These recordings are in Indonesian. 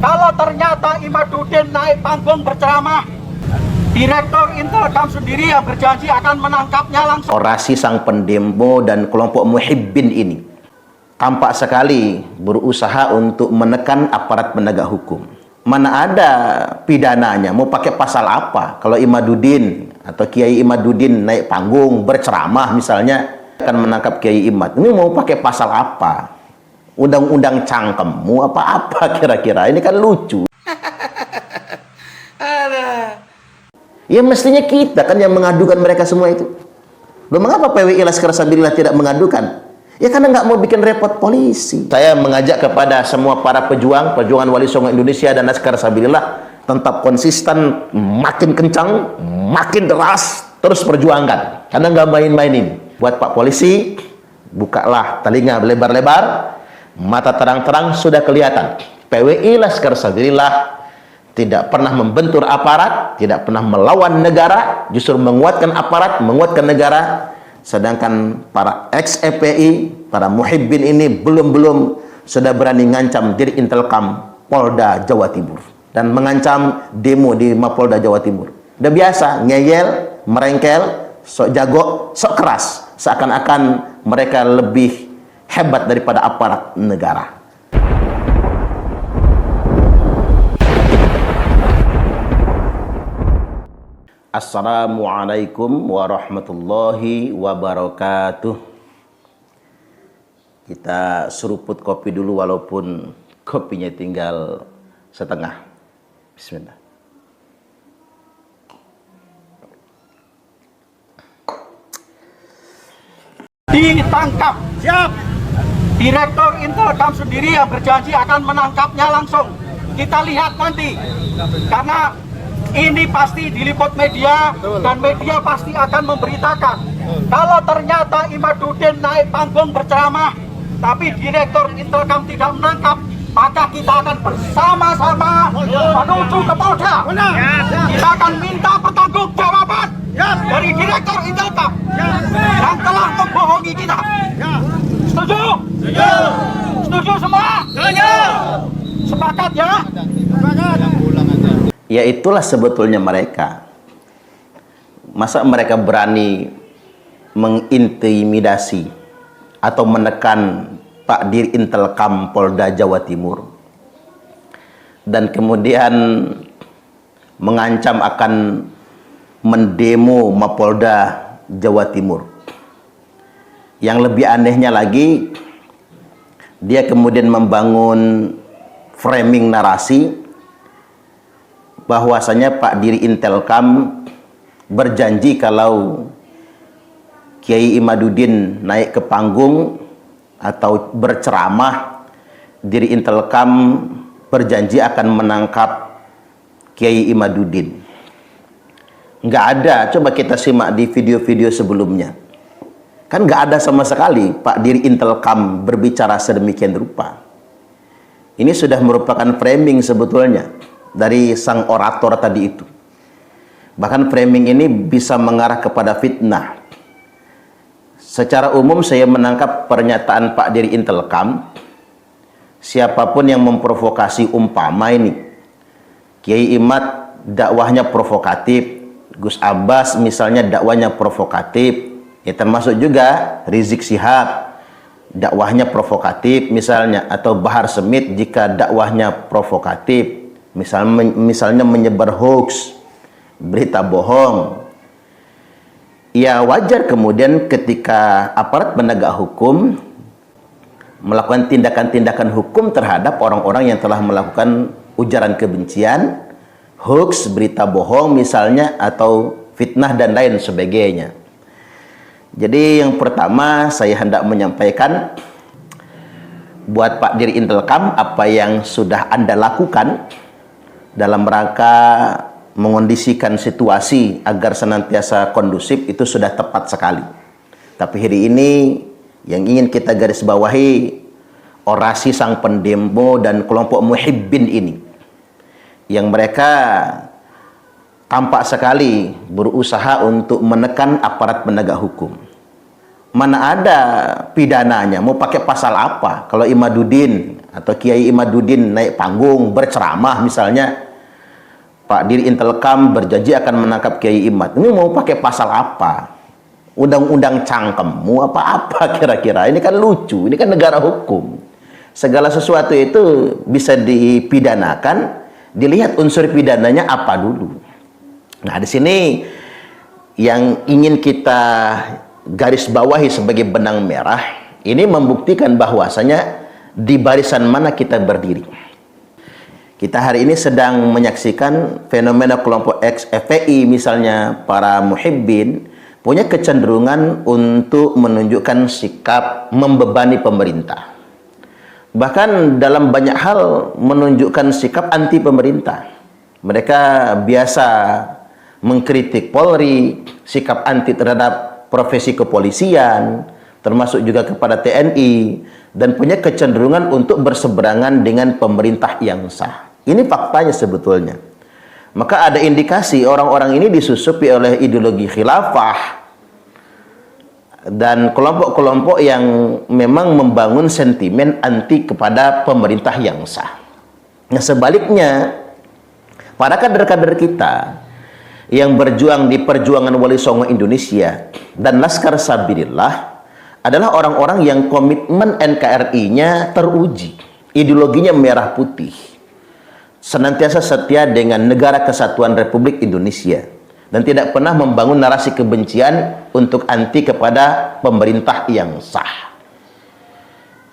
Kalau ternyata Imaduddin naik panggung berceramah, Direktur Intelkam sendiri yang berjanji akan menangkapnya langsung. Orasi sang pendemo dan kelompok muhibbin ini tampak sekali berusaha untuk menekan aparat penegak hukum. Mana ada pidananya, mau pakai pasal apa? Kalau Imaduddin atau Kiai Imaduddin naik panggung berceramah misalnya akan menangkap Kiai Imad, ini mau pakai pasal apa? Undang-undang cangkemmu apa-apa kira-kira? Ini kan lucu. Ya mestinya kita kan yang mengadukan mereka semua itu. Loh, mengapa PWI Laskar Sabilillah tidak mengadukan? Ya karena nggak mau bikin repot polisi. Saya mengajak kepada semua para pejuang Wali Songo Indonesia dan Laskar Sabilillah tetap konsisten, makin kencang, makin deras, terus perjuangkan. Karena nggak main-mainin. Buat Pak Polisi, bukalah telinga lebar-lebar, mata terang-terang sudah kelihatan. PWI Laskar Sabilillah tidak pernah membentur aparat, tidak pernah melawan negara, justru menguatkan aparat, menguatkan negara. Sedangkan para ex-FPI, para muhibbin ini belum sudah berani ngancam diri Intelkam Polda Jawa Timur dan mengancam demo di Mapolda Jawa Timur. Udah biasa ngeyel, merengkel, sok jago, sok keras, seakan-akan mereka lebih hebat daripada aparat negara. Assalamualaikum warahmatullahi wabarakatuh. Kita seruput kopi dulu walaupun kopinya tinggal setengah. Bismillah. Ditangkap. Siap. Direktur Intelkam sendiri yang berjanji akan menangkapnya langsung. Kita lihat nanti. Karena ini pasti diliput media dan media pasti akan memberitakan. Kalau ternyata Imaduddin naik panggung berceramah, tapi Direktur Intelkam tidak menangkap, maka kita akan bersama-sama menuju ke Polda. Kita akan minta pertanggungjawaban dari Direktur Intelkam yang telah membohongi kita. Setuju? Setuju semua? Setuju. Sepakat ya? Ya itulah sebetulnya mereka. Masa mereka berani mengintimidasi atau menekan Pak Dir Intelkam Polda Jawa Timur dan kemudian mengancam akan mendemo Mapolda Jawa Timur. Yang lebih anehnya lagi, dia kemudian membangun framing narasi bahwasanya Pak Diri Intelkam berjanji kalau Kiai Imaduddin naik ke panggung atau berceramah, Diri Intelkam berjanji akan menangkap Kiai Imaduddin. Nggak ada, coba kita simak di video-video sebelumnya. Kan nggak ada sama sekali Pak Diri Intelkam berbicara sedemikian rupa. Ini sudah merupakan framing sebetulnya dari sang orator tadi itu. Bahkan framing ini bisa mengarah kepada fitnah. Secara umum saya menangkap pernyataan Pak Diri Intelkam, siapapun yang memprovokasi umpama ini, Kiai Imad dakwahnya provokatif, Gus Abbas misalnya dakwahnya provokatif, ya termasuk juga Rizik Syihab dakwahnya provokatif misalnya, atau Bahar Smith jika dakwahnya provokatif, misalnya menyebar hoax, berita bohong, ya wajar kemudian ketika aparat penegak hukum melakukan tindakan-tindakan hukum terhadap orang-orang yang telah melakukan ujaran kebencian, hoax, berita bohong misalnya, atau fitnah dan lain sebagainya. Jadi yang pertama saya hendak menyampaikan buat Pak Diri Intelkam, apa yang sudah Anda lakukan dalam rangka mengondisikan situasi agar senantiasa kondusif itu sudah tepat sekali. Tapi hari ini yang ingin kita garis bawahi, orasi sang pendemo dan kelompok muhibbin ini, yang mereka tampak sekali berusaha untuk menekan aparat penegak hukum. mana ada pidananya, mau pakai pasal apa? Kalau Imaduddin atau Kiai Imaduddin naik panggung berceramah misalnya, Pak Dir Intelkam berjanji akan menangkap Kiai Imad, ini mau pakai pasal apa? Undang-undang cangkemmu apa-apa kira-kira? Ini kan lucu, ini kan negara hukum. Segala sesuatu itu bisa dipidanakan, dilihat unsur pidananya apa dulu. Nah, di sini yang ingin kita garis bawahi sebagai benang merah, ini membuktikan bahwasanya di barisan mana kita berdiri. Kita hari ini sedang menyaksikan fenomena kelompok FPI, misalnya para muhibbin, punya kecenderungan untuk menunjukkan sikap membebani pemerintah. Bahkan dalam banyak hal menunjukkan sikap anti pemerintah. Mereka biasa mengkritik Polri, sikap anti terhadap profesi kepolisian, termasuk juga kepada TNI, dan punya kecenderungan untuk berseberangan dengan pemerintah yang sah. Ini faktanya sebetulnya. Maka ada indikasi orang-orang ini disusupi oleh ideologi khilafah dan kelompok-kelompok yang memang membangun sentimen anti kepada pemerintah yang sah. Nah, sebaliknya, para kader-kader kita yang berjuang di perjuangan Wali Songo Indonesia dan Laskar Sabilillah adalah orang-orang yang komitmen NKRI-nya teruji, ideologinya merah putih, senantiasa setia dengan Negara Kesatuan Republik Indonesia, dan tidak pernah membangun narasi kebencian untuk anti kepada pemerintah yang sah.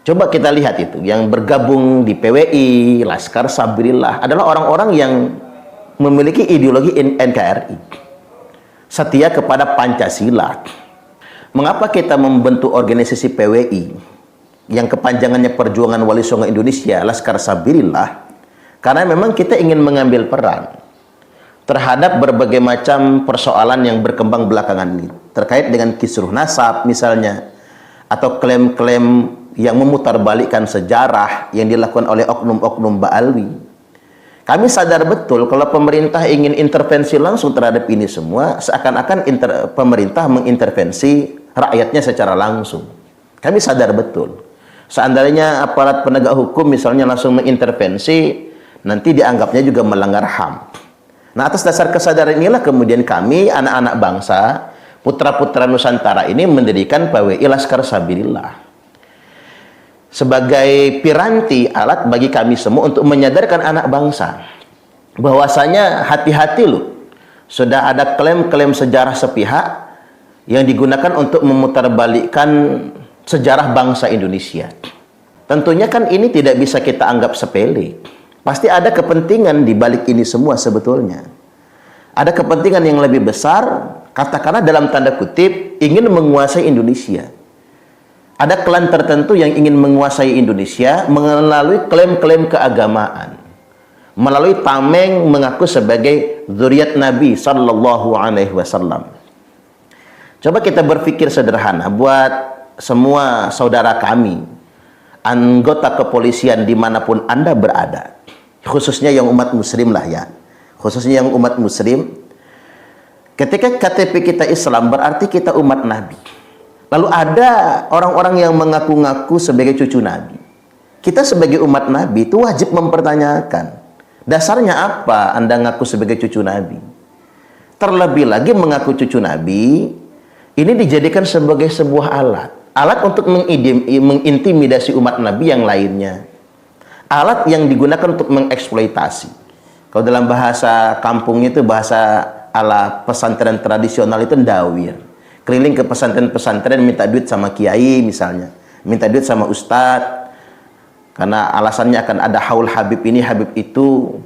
Coba kita lihat itu, yang bergabung di PWI, Laskar Sabilillah adalah orang-orang yang memiliki ideologi NKRI, setia kepada Pancasila. Mengapa kita membentuk organisasi PWI yang kepanjangannya Perjuangan Wali Songo Indonesia, Laskar Sabilillah? Karena memang kita ingin mengambil peran terhadap berbagai macam persoalan yang berkembang belakangan ini, terkait dengan kisruh nasab misalnya, atau klaim-klaim yang memutarbalikkan sejarah yang dilakukan oleh oknum-oknum Ba'alwi. Kami sadar betul kalau pemerintah ingin intervensi langsung terhadap ini semua, seakan-akan pemerintah mengintervensi rakyatnya secara langsung. Kami sadar betul. Seandainya aparat penegak hukum misalnya langsung mengintervensi, nanti dianggapnya juga melanggar HAM. Nah, atas dasar kesadaran inilah kemudian kami, anak-anak bangsa, putra-putra Nusantara ini mendirikan PWI Laskar Sabilillah sebagai piranti, alat bagi kami semua untuk menyadarkan anak bangsa bahwasanya hati-hati loh, sudah ada klaim-klaim sejarah sepihak yang digunakan untuk memutarbalikkan sejarah bangsa Indonesia. Tentunya kan ini tidak bisa kita anggap sepele. Pasti ada kepentingan di balik ini semua sebetulnya. Ada kepentingan yang lebih besar, katakanlah dalam tanda kutip, ingin menguasai Indonesia. Ada klan tertentu yang ingin menguasai Indonesia melalui klaim-klaim keagamaan, melalui tameng mengaku sebagai zuriat Nabi Sallallahu Alaihi Wasallam. Coba kita berpikir sederhana buat semua saudara kami, anggota kepolisian dimanapun Anda berada, khususnya yang umat muslim lah ya, khususnya yang umat muslim. Ketika KTP kita Islam berarti kita umat Nabi. Lalu ada orang-orang yang mengaku-ngaku sebagai cucu Nabi. Kita sebagai umat Nabi itu wajib mempertanyakan, dasarnya apa Anda ngaku sebagai cucu Nabi? Terlebih lagi mengaku cucu Nabi, ini dijadikan sebagai sebuah alat untuk mengintimidasi umat Nabi yang lainnya. Alat yang digunakan untuk mengeksploitasi. Kalau dalam bahasa kampung itu, bahasa ala pesantren tradisional itu ndawir. Keliling ke pesantren-pesantren minta duit sama kiai misalnya, minta duit sama ustadz, karena alasannya akan ada haul Habib ini, Habib itu.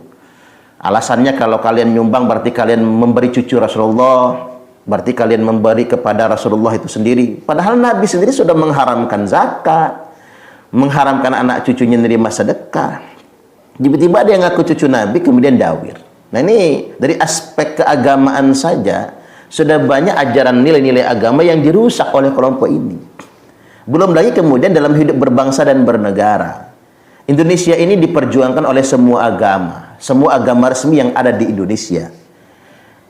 Alasannya kalau kalian nyumbang berarti kalian memberi cucu Rasulullah, berarti kalian memberi kepada Rasulullah itu sendiri. Padahal Nabi sendiri sudah mengharamkan zakat, mengharamkan anak cucunya menerima sedekah. Tiba-tiba dia ngaku cucu Nabi kemudian dawir. Nah, ini dari aspek keagamaan saja sudah banyak ajaran nilai-nilai agama yang dirusak oleh kelompok ini. Belum lagi kemudian dalam hidup berbangsa dan bernegara. Indonesia ini diperjuangkan oleh semua agama resmi yang ada di Indonesia.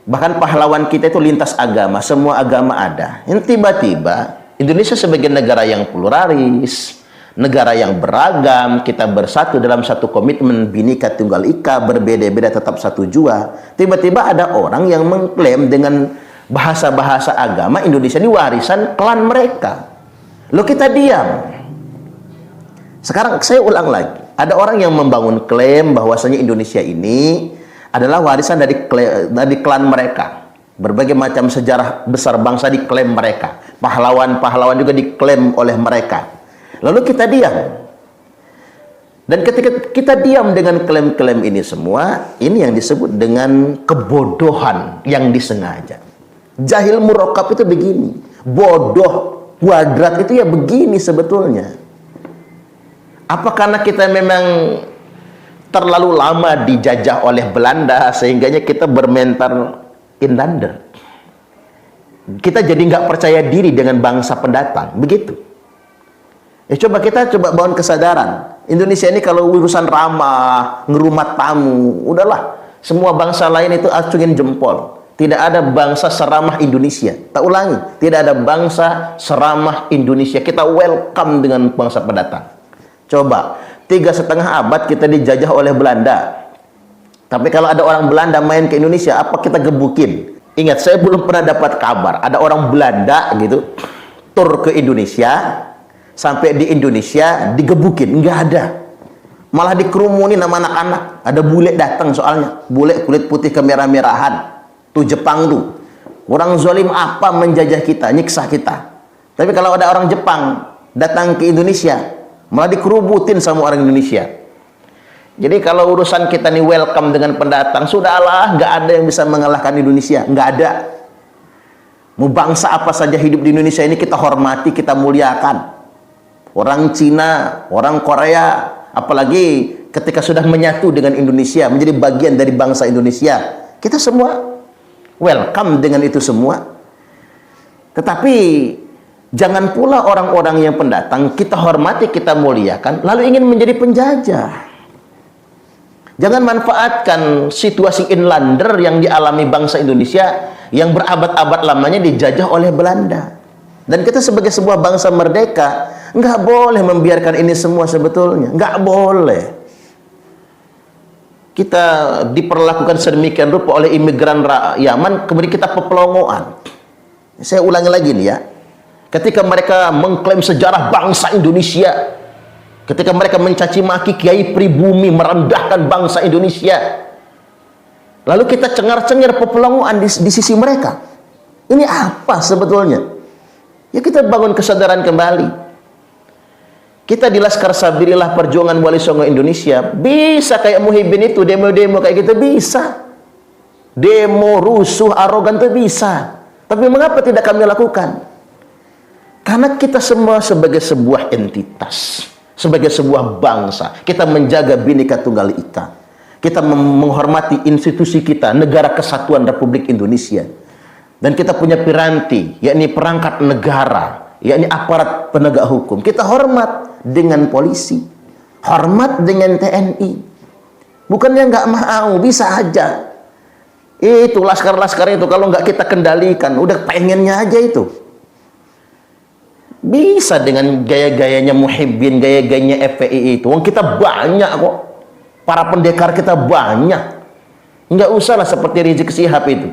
Bahkan pahlawan kita itu lintas agama, semua agama ada. Yang tiba-tiba Indonesia sebagai negara yang pluralis, negara yang beragam, kita bersatu dalam satu komitmen Bhinneka Tunggal Ika, berbeda-beda tetap satu jua. Tiba-tiba ada orang yang mengklaim dengan bahasa-bahasa agama Indonesia ini warisan klan mereka. Lalu kita diam. Sekarang saya ulang lagi, ada orang yang membangun klaim bahwasanya Indonesia ini adalah warisan dari klan mereka. Berbagai macam sejarah besar bangsa diklaim mereka. Pahlawan-pahlawan juga diklaim oleh mereka. Lalu kita diam. Dan ketika kita diam dengan klaim-klaim ini semua, ini yang disebut dengan kebodohan yang disengaja. Jahil murakkab itu begini. Bodoh kuadrat itu ya begini sebetulnya. Apa karena kita memang terlalu lama dijajah oleh Belanda sehingganya kita bermental inlander? Kita jadi nggak percaya diri dengan bangsa pendatang, begitu. Coba bangun kesadaran. Indonesia ini kalau urusan ramah, ngerumat tamu, udahlah. Semua bangsa lain itu acungin jempol. Tidak ada bangsa seramah Indonesia. Tak ulangi, tidak ada bangsa seramah Indonesia. Kita welcome dengan bangsa pendatang. Coba, 3,5 abad kita dijajah oleh Belanda. Tapi kalau ada orang Belanda main ke Indonesia, apa kita gebukin? Ingat, saya belum pernah dapat kabar ada orang Belanda gitu tur ke Indonesia, sampai di Indonesia digebukin. Nggak ada. Malah dikerumunin sama anak-anak. Ada bule datang soalnya, bule kulit putih kemerah-merahan. Tuh Jepang tuh. Orang zalim apa menjajah kita, nyiksa kita. Tapi kalau ada orang Jepang datang ke Indonesia, malah dikerubutin sama orang Indonesia. Jadi kalau urusan kita nih welcome dengan pendatang, sudahlah, nggak ada yang bisa mengalahkan Indonesia, nggak ada. Mau bangsa apa saja hidup di Indonesia ini kita hormati, kita muliakan. Orang Cina, orang Korea, apalagi ketika sudah menyatu dengan Indonesia, menjadi bagian dari bangsa Indonesia, kita semua welcome dengan itu semua. Tetapi jangan pula orang-orang yang pendatang kita hormati, kita muliakan, lalu ingin menjadi penjajah. Jangan manfaatkan situasi inlander yang dialami bangsa Indonesia yang berabad-abad lamanya dijajah oleh Belanda. Dan kita sebagai sebuah bangsa merdeka nggak boleh membiarkan ini semua sebetulnya. Nggak boleh. Kita diperlakukan sedemikian rupa oleh imigran Yaman, kemudian kita pepelongoan. Saya ulangi lagi nih ya. Ketika mereka mengklaim sejarah bangsa Indonesia, ketika mereka mencaci maki kiai pribumi, merendahkan bangsa Indonesia, lalu kita cengar-cengir pepelongoan di sisi mereka. Ini apa sebetulnya? Ya kita bangun kesadaran kembali. Kita di Laskar Sabilillah Perjuangan Wali Songo Indonesia bisa kayak Muhyiddin itu, demo-demo kayak gitu bisa. Demo rusuh arogan itu bisa. Tapi mengapa tidak kami lakukan? Karena kita semua sebagai sebuah entitas, sebagai sebuah bangsa, kita menjaga Bhinneka Tunggal Ika. Kita menghormati institusi kita, Negara Kesatuan Republik Indonesia. Dan kita punya piranti, yakni perangkat negara, yakni aparat penegak hukum. Kita hormat dengan polisi, hormat dengan TNI. Bukannya nggak mau, bisa aja. Itu laskar-laskar itu kalau nggak kita kendalikan, udah pengennya aja itu. Bisa dengan gaya-gayanya Muhyiddin, gaya-gayanya FPI itu. Wong kita banyak kok. Para pendekar kita banyak. Nggak usah lah seperti Rizik Syihab itu.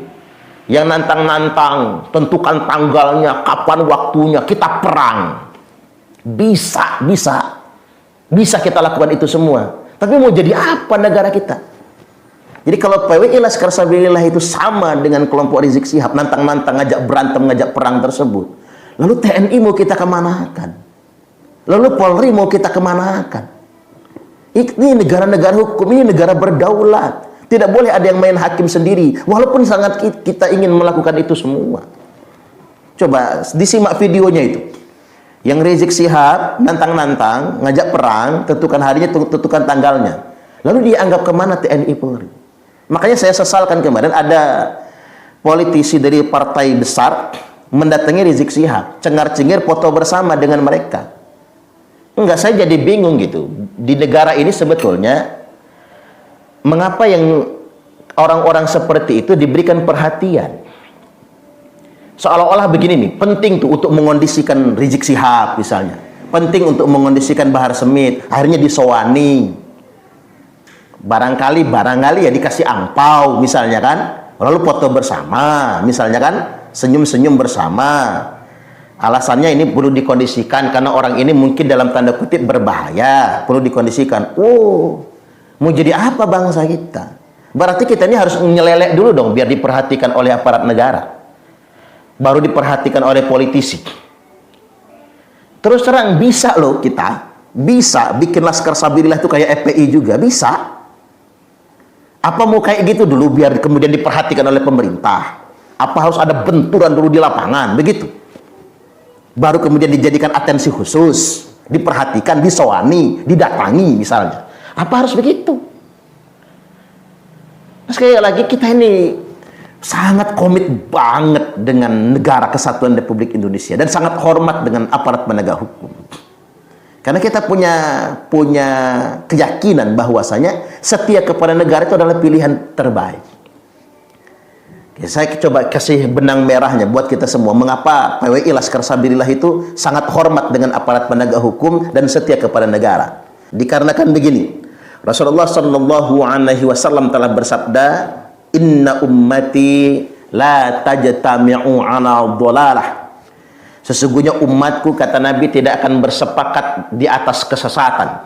Yang nantang-nantang, tentukan tanggalnya, kapan waktunya, kita perang. Bisa. Bisa kita lakukan itu semua. Tapi mau jadi apa negara kita? Jadi kalau PWI Laskar Sabilillah itu sama dengan kelompok Rizik Syihab, nantang-nantang, ngajak berantem, ngajak perang tersebut. Lalu TNI mau kita kemanakan? Lalu Polri mau kita kemanakan? Ini negara-negara hukum, ini negara berdaulat. Tidak boleh ada yang main hakim sendiri. Walaupun sangat kita ingin melakukan itu semua. Coba disimak videonya itu. Yang Rizik Syihab nantang-nantang, ngajak perang, tentukan harinya, tentukan tanggalnya. Lalu dia anggap kemana TNI Polri? Makanya saya sesalkan kemarin ada politisi dari partai besar mendatangi Rizik Syihab, cengar-cengir foto bersama dengan mereka. Enggak, saya jadi bingung gitu. Di negara ini sebetulnya mengapa yang orang-orang seperti itu diberikan perhatian? Seolah-olah begini nih, penting tuh untuk mengondisikan Rizik Syihab misalnya. Penting untuk mengondisikan Bahar Smith, akhirnya disowani. Barangkali ya dikasih angpau misalnya kan. Lalu foto bersama misalnya kan, senyum-senyum bersama. Alasannya ini perlu dikondisikan karena orang ini mungkin dalam tanda kutip berbahaya, perlu dikondisikan. Oh, mau jadi apa bangsa kita? Berarti kita ini harus nyelelek dulu dong biar diperhatikan oleh aparat negara. Baru diperhatikan oleh politisi. Terus terang bisa loh kita, bisa bikin Laskar Sabilillah itu kayak FPI juga, bisa. Apa mau kayak gitu dulu biar kemudian diperhatikan oleh pemerintah? Apa harus ada benturan dulu di lapangan, begitu? Baru kemudian dijadikan atensi khusus, diperhatikan, disowani, didatangi misalnya. Apa harus begitu? Nah, sekali lagi kita ini sangat komit banget dengan negara kesatuan Republik Indonesia dan sangat hormat dengan aparat penegak hukum. Karena kita punya keyakinan bahwasanya setia kepada negara itu adalah pilihan terbaik. Oke, saya coba kasih benang merahnya buat kita semua. Mengapa PWI Laskar Sabilillah itu sangat hormat dengan aparat penegak hukum dan setia kepada negara? Dikarenakan begini, Rasulullah Shallallahu Alaihi Wasallam telah bersabda, Inna ummati la tajtami'u ala dhalalah. Sesungguhnya umatku, kata Nabi, tidak akan bersepakat di atas kesesatan.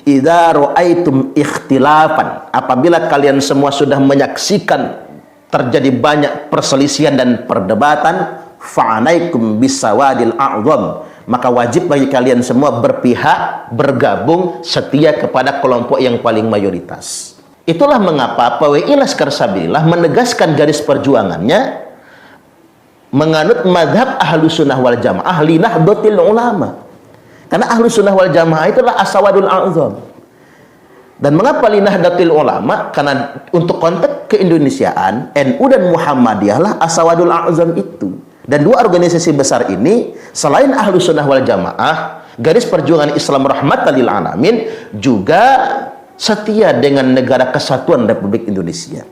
Idza ra'aitum ikhtilafan, apabila kalian semua sudah menyaksikan terjadi banyak perselisihan dan perdebatan, fa'alaikum bisawadil a'zam, maka wajib bagi kalian semua berpihak, bergabung, setia kepada kelompok yang paling mayoritas. Itulah mengapa PWI Laskar Sabilillah menegaskan garis perjuangannya menganut madhab ahlu sunnah wal jamaah li nahdlatul ulama. Karena ahlu sunnah wal jamaah itulah asawadul a'zam. Dan mengapa li nahdlatul ulama? Karena untuk konteks keindonesiaan, NU dan Muhammadiyah lah asawadul a'zam itu. Dan dua organisasi besar ini, selain ahlu sunnah wal jamaah, garis perjuangan Islam rahmatan lil alamin, juga setia dengan negara kesatuan Republik Indonesia.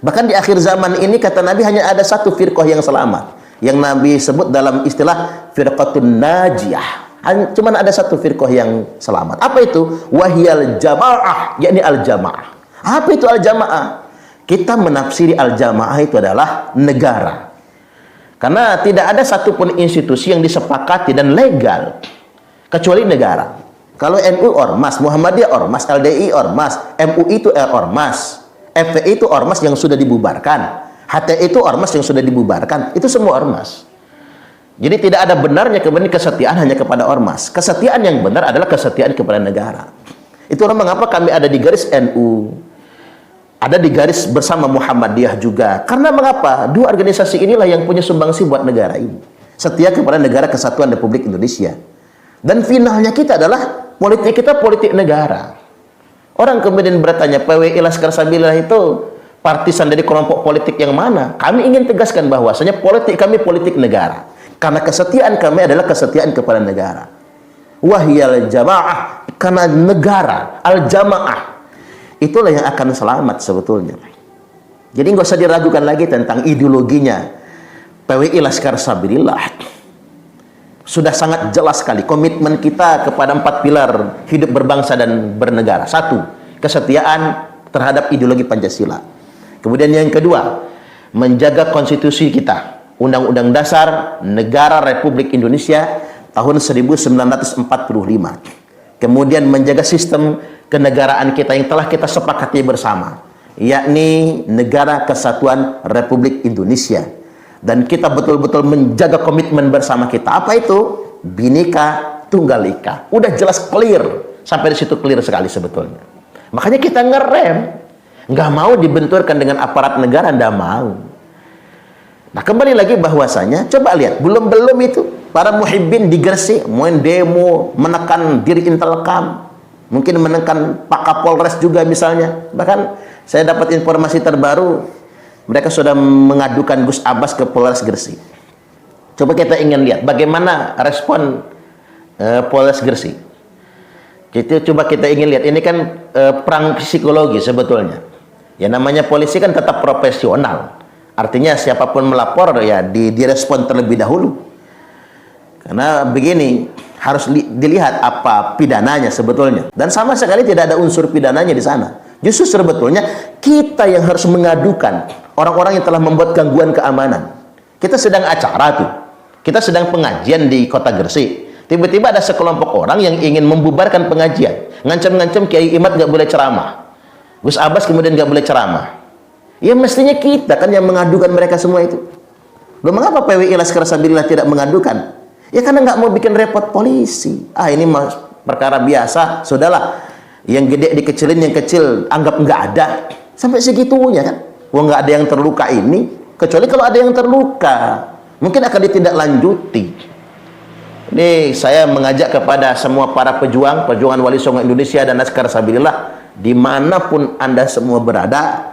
Bahkan di akhir zaman ini, kata Nabi, hanya ada satu firqah yang selamat, yang Nabi sebut dalam istilah firqatun najiyah. Cuman ada satu firqah yang selamat. Apa itu? Wahiyal jamaah, yakni al-jamaah. Apa itu al-jamaah? Kita menafsiri al-jamaah itu adalah negara. Karena tidak ada satupun institusi yang disepakati dan legal kecuali negara. Kalau NU ormas, Muhammadiyah ormas, LDI ormas, MUI itu ormas, FPI itu ormas yang sudah dibubarkan, HTI itu ormas yang sudah dibubarkan, itu semua ormas. Jadi tidak ada benarnya kemudian kesetiaan hanya kepada ormas. Kesetiaan yang benar adalah kesetiaan kepada negara. Itulah mengapa kami ada di garis NU, ada di garis bersama Muhammadiyah juga. Karena mengapa? Dua organisasi inilah yang punya sumbangsi buat negara ini. Setia kepada negara kesatuan Republik Indonesia. Dan finalnya kita adalah politik kita politik negara. Orang kemudian bertanya, PWI Laskar Sabilillah itu partisan dari kelompok politik yang mana? Kami ingin tegaskan bahwasanya politik kami politik negara. Karena kesetiaan kami adalah kesetiaan kepada negara. Wahiyal jamaah, karena negara, al-jamaah, itulah yang akan selamat sebetulnya. Jadi nggak usah diragukan lagi tentang ideologinya PWI Laskar Sabilillah. Sudah sangat jelas sekali komitmen kita kepada 4 pilar hidup berbangsa dan bernegara. 1, kesetiaan terhadap ideologi Pancasila. Kemudian yang kedua, menjaga konstitusi kita, Undang-Undang Dasar Negara Republik Indonesia tahun 1945. Kemudian menjaga sistem kenegaraan kita yang telah kita sepakati bersama, yakni Negara Kesatuan Republik Indonesia. Dan kita betul-betul menjaga komitmen bersama kita. Apa itu? Bhinneka Tunggal Ika. Udah jelas, clear. Sampai di situ clear sekali sebetulnya. Makanya kita ngerem. Nggak mau dibenturkan dengan aparat negara, nggak mau. Nah, kembali lagi bahwasanya, coba lihat, belum itu para muhibbin di Gresik main demo, menekan diri Intelkam, mungkin menekan Pak Kapolres juga misalnya. Bahkan saya dapat informasi terbaru, mereka sudah mengadukan Gus Abbas ke Polres Gresik. Coba kita ingin lihat bagaimana respon Polres Gresik. Coba kita ingin lihat, ini kan perang psikologi sebetulnya. Ya namanya polisi kan tetap profesional. Artinya siapapun melapor ya direspon terlebih dahulu. Karena begini, harus dilihat apa pidananya sebetulnya. Dan sama sekali tidak ada unsur pidananya di sana. Justru sebetulnya kita yang harus mengadukan orang-orang yang telah membuat gangguan keamanan. Kita sedang acara tuh. Kita sedang pengajian di Kota Gresik. Tiba-tiba ada sekelompok orang yang ingin membubarkan pengajian. Ngancam-ngancam Kiai Imad nggak boleh ceramah. Gus Abbas kemudian nggak boleh ceramah. Ya mestinya kita kan yang mengadukan mereka semua itu. Loh, mengapa PWI Laskar Sabilillah tidak mengadukan? Ya karena nggak mau bikin repot polisi. Ini mas perkara biasa, sudahlah. Yang gede dikecilin, yang kecil anggap nggak ada. Sampai segitunya kan. Wah, nggak ada yang terluka ini. Kecuali kalau ada yang terluka, mungkin akan ditindaklanjuti. Ini saya mengajak kepada semua para pejuang Wali Songo Indonesia dan Laskar Sabilillah, dimanapun Anda semua berada,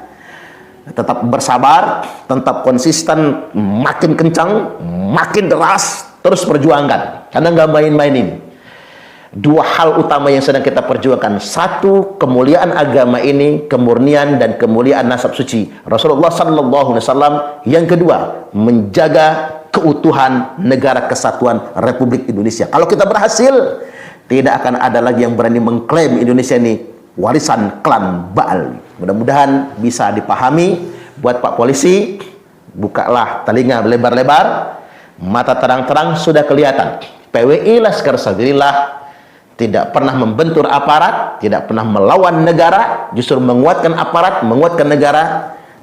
tetap bersabar, tetap konsisten, makin kencang, makin deras, terus perjuangkan. Karena nggak main-main ini. Dua hal utama yang sedang kita perjuangkan. Satu, kemuliaan agama ini, kemurnian dan kemuliaan nasab suci Rasulullah Sallallahu Alaihi Wasallam. Yang kedua, menjaga keutuhan negara kesatuan Republik Indonesia. Kalau kita berhasil, tidak akan ada lagi yang berani mengklaim Indonesia ini warisan klan Baal. Mudah-mudahan bisa dipahami. Buat Pak Polisi, bukalah telinga lebar-lebar, mata terang-terang sudah kelihatan. PWI Laskar Sabilillah tidak pernah membentur aparat, tidak pernah melawan negara, justru menguatkan aparat, menguatkan negara.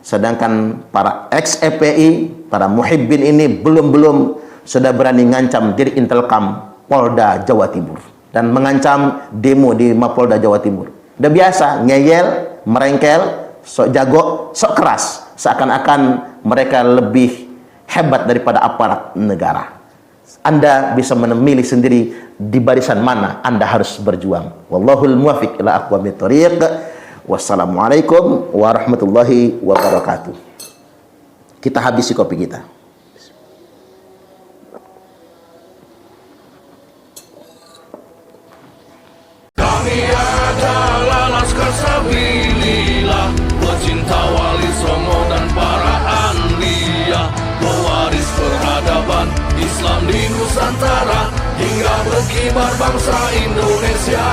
Sedangkan para ex-FPI, para muhibbin ini belum sudah berani ngancam diri Intelkam Polda Jawa Timur dan mengancam demo di Mapolda Jawa Timur. Udah biasa ngeyel, merengkel, sok jago, sok keras, seakan-akan mereka lebih hebat daripada aparat negara. Anda bisa memilih sendiri di barisan mana Anda harus berjuang. Wallahul muwaffiq ila aqwamit thoriq. Wassalamualaikum warahmatullahi wabarakatuh. Kita habisi kopi kita. Kami adalah Laskar Sabilillah, pecinta Wali Songo dan para anbiya, pewaris peradaban Islam di Nusantara hingga berkibar bangsa Indonesia.